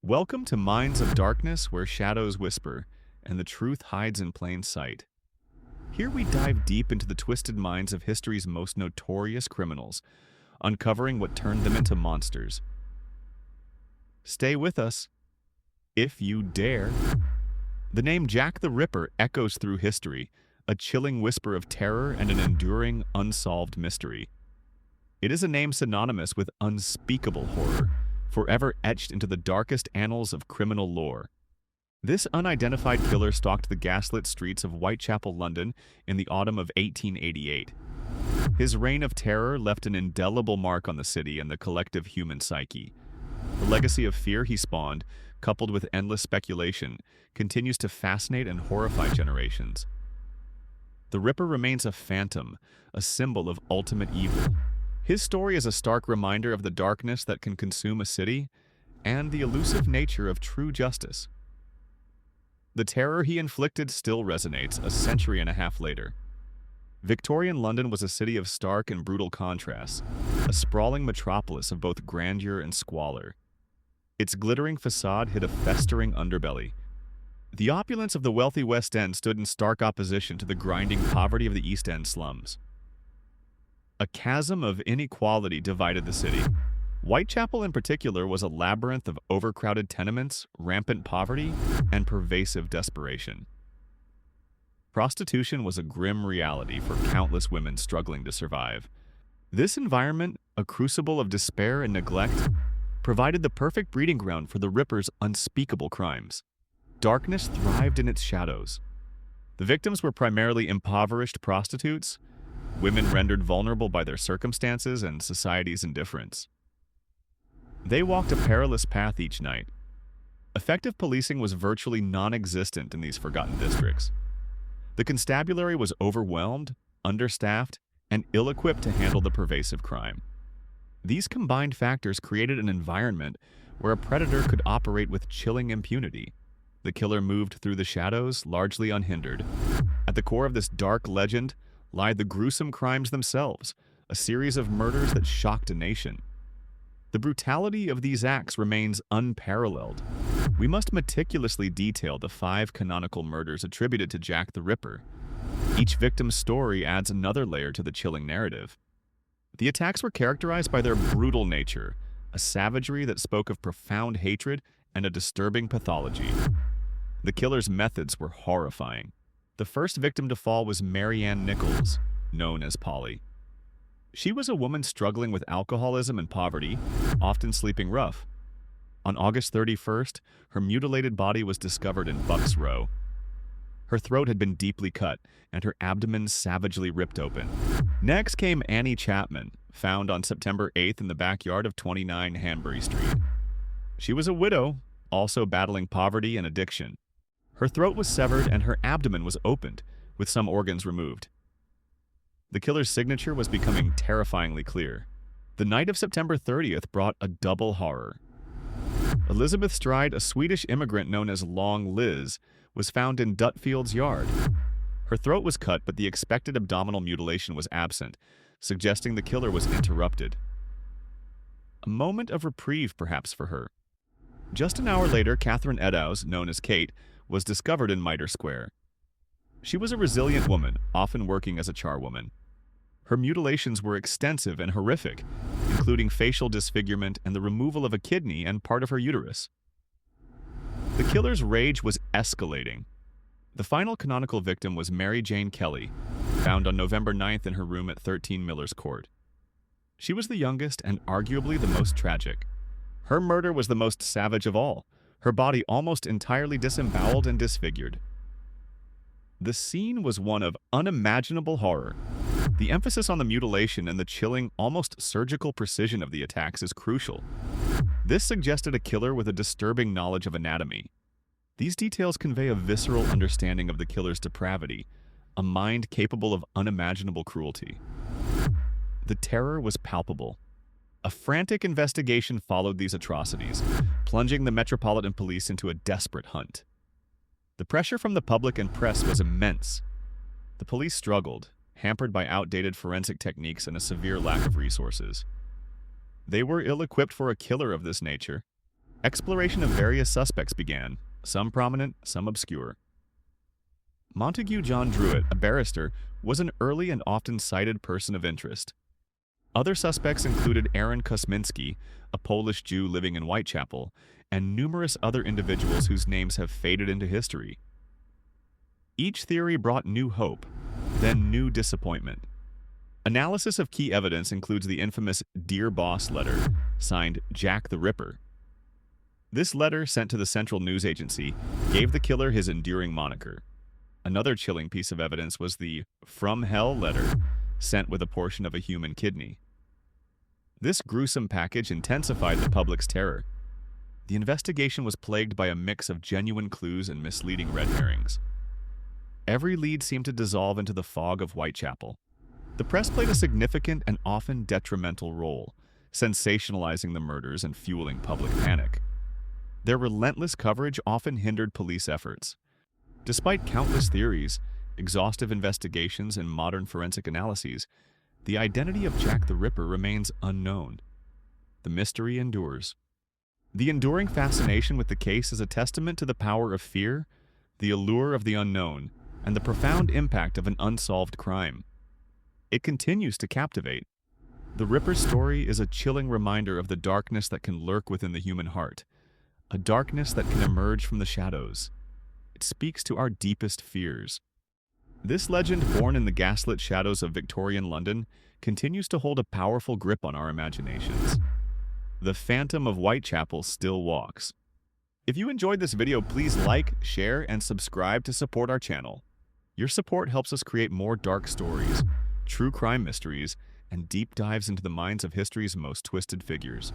Welcome to Minds of Darkness, where shadows whisper and the truth hides in plain sight. Here we dive deep into the twisted minds of history's most notorious criminals, uncovering what turned them into monsters. Stay with us, if you dare. The name Jack the Ripper echoes through history, a chilling whisper of terror and an enduring, unsolved mystery. It is a name synonymous with unspeakable horror, forever etched into the darkest annals of criminal lore. This unidentified killer stalked the gaslit streets of Whitechapel, London, in the autumn of 1888. His reign of terror left an indelible mark on the city and the collective human psyche. The legacy of fear he spawned, coupled with endless speculation, continues to fascinate and horrify generations. The Ripper remains a phantom, a symbol of ultimate evil. His story is a stark reminder of the darkness that can consume a city and the elusive nature of true justice. The terror he inflicted still resonates a century and a half later. Victorian London was a city of stark and brutal contrasts, a sprawling metropolis of both grandeur and squalor. Its glittering facade hid a festering underbelly. The opulence of the wealthy West End stood in stark opposition to the grinding poverty of the East End slums. A chasm of inequality divided the city. Whitechapel in particular was a labyrinth of overcrowded tenements, rampant poverty, and pervasive desperation. Prostitution was a grim reality for countless women struggling to survive. This environment, a crucible of despair and neglect, provided the perfect breeding ground for the Ripper's unspeakable crimes. Darkness thrived in its shadows. The victims were primarily impoverished prostitutes, women rendered vulnerable by their circumstances and society's indifference. They walked a perilous path each night. Effective policing was virtually non-existent in these forgotten districts. The constabulary was overwhelmed, understaffed, and ill-equipped to handle the pervasive crime. These combined factors created an environment where a predator could operate with chilling impunity. The killer moved through the shadows, largely unhindered. At the core of this dark legend lie the gruesome crimes themselves, a series of murders that shocked a nation. The brutality of these acts remains unparalleled. We must meticulously detail the 5 canonical murders attributed to Jack the Ripper. Each victim's story adds another layer to the chilling narrative. The attacks were characterized by their brutal nature, a savagery that spoke of profound hatred and a disturbing pathology. The killer's methods were horrifying. The first victim to fall was Mary Ann Nichols, known as Polly. She was a woman struggling with alcoholism and poverty, often sleeping rough. On August 31st, her mutilated body was discovered in Bucks Row. Her throat had been deeply cut, and her abdomen savagely ripped open. Next came Annie Chapman, found on September 8th in the backyard of 29 Hanbury Street. She was a widow, also battling poverty and addiction. Her throat was severed and her abdomen was opened, with some organs removed. The killer's signature was becoming terrifyingly clear. The night of September 30th brought a double horror. Elizabeth Stride, a Swedish immigrant known as Long Liz, was found in Dutfield's yard. Her throat was cut, but the expected abdominal mutilation was absent, suggesting the killer was interrupted. A moment of reprieve, perhaps, for her. Just an hour later, Catherine Eddowes, known as Kate, was discovered in Mitre Square. She was a resilient woman, often working as a charwoman. Her mutilations were extensive and horrific, including facial disfigurement and the removal of a kidney and part of her uterus. The killer's rage was escalating. The final canonical victim was Mary Jane Kelly, found on November 9th in her room at 13 Miller's Court. She was the youngest and arguably the most tragic. Her murder was the most savage of all, her body almost entirely disemboweled and disfigured. The scene was one of unimaginable horror. The emphasis on the mutilation and the chilling, almost surgical precision of the attacks is crucial. This suggested a killer with a disturbing knowledge of anatomy. These details convey a visceral understanding of the killer's depravity, a mind capable of unimaginable cruelty. The terror was palpable. A frantic investigation followed these atrocities, plunging the Metropolitan Police into a desperate hunt. The pressure from the public and press was immense. The police struggled, hampered by outdated forensic techniques and a severe lack of resources. They were ill-equipped for a killer of this nature. Exploration of various suspects began, some prominent, some obscure. Montague John Druitt, a barrister, was an early and often cited person of interest. Other suspects included Aaron Kosminski, a Polish Jew living in Whitechapel, and numerous other individuals whose names have faded into history. Each theory brought new hope, then new disappointment. Analysis of key evidence includes the infamous Dear Boss letter, signed Jack the Ripper. This letter, sent to the Central News Agency, gave the killer his enduring moniker. Another chilling piece of evidence was the From Hell letter, sent with a portion of a human kidney. This gruesome package intensified the public's terror. The investigation was plagued by a mix of genuine clues and misleading red herrings. Every lead seemed to dissolve into the fog of Whitechapel. The press played a significant and often detrimental role, sensationalizing the murders and fueling public panic. Their relentless coverage often hindered police efforts. Despite countless theories, exhaustive investigations, and modern forensic analyses, the identity of Jack the Ripper remains unknown. The mystery endures. The enduring fascination with the case is a testament to the power of fear, the allure of the unknown, and the profound impact of an unsolved crime. It continues to captivate. The Ripper's story is a chilling reminder of the darkness that can lurk within the human heart, a darkness that can emerge from the shadows. It speaks to our deepest fears. This legend, born in the gaslit shadows of Victorian London, continues to hold a powerful grip on our imaginations. The Phantom of Whitechapel still walks. If you enjoyed this video, please like, share, and subscribe to support our channel. Your support helps us create more dark stories, true crime mysteries, and deep dives into the minds of history's most twisted figures.